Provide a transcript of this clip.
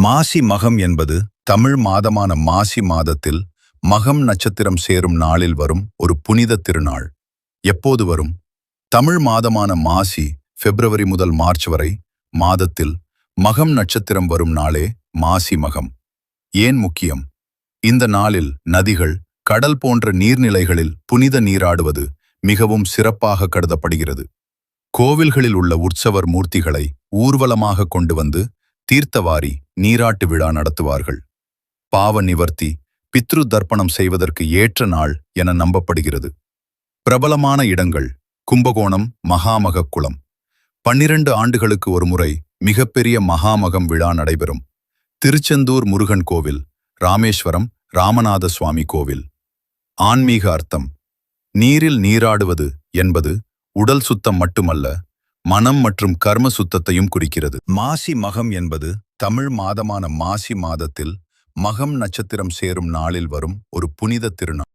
மாசி மகம் என்பது தமிழ் மாதமான மாசி மாதத்தில் மகம் நட்சத்திரம் சேரும் நாளில் வரும் ஒரு புனித திருநாள். எப்போது வரும்? தமிழ் மாதமான மாசி பிப்ரவரி முதல் மார்ச் வரை மாதத்தில் மகம் நட்சத்திரம் வரும் நாளே மாசி மகம். ஏன் முக்கியம்? இந்த நாளில் நதிகள், கடல் போன்ற நீர்நிலைகளில் புனித நீராடுவது மிகவும் சிறப்பாக கருதப்படுகிறது. கோவில்களில் உள்ள உற்சவர் மூர்த்திகளை ஊர்வலமாக கொண்டு வந்து தீர்த்தவாரி நீராட்டு விழா நடத்துவார்கள். பாவ நிவர்த்தி, பித்ரு தர்ப்பணம் செய்வதற்கு ஏற்ற நாள் என நம்பப்படுகிறது. பிரபலமான இடங்கள்: கும்பகோணம் மகாமக குளம். 12 ஆண்டுகளுக்கு ஒருமுறை மிகப்பெரிய மகாமகம் விழா நடைபெறும். திருச்செந்தூர் முருகன் கோவில், ராமேஸ்வரம் ராமநாத சுவாமி கோவில். ஆன்மீக அர்த்தம்: நீரில் நீராடுவது என்பது உடல் சுத்தம் மட்டுமல்ல, மனம் மற்றும் கர்ம சுத்தத்தையும் குறிக்கிறது. மாசி மகம் என்பது தமிழ் மாதமான மாசி மாதத்தில் மகம் நட்சத்திரம் சேரும் நாளில் வரும் ஒரு புனித திருநாள்.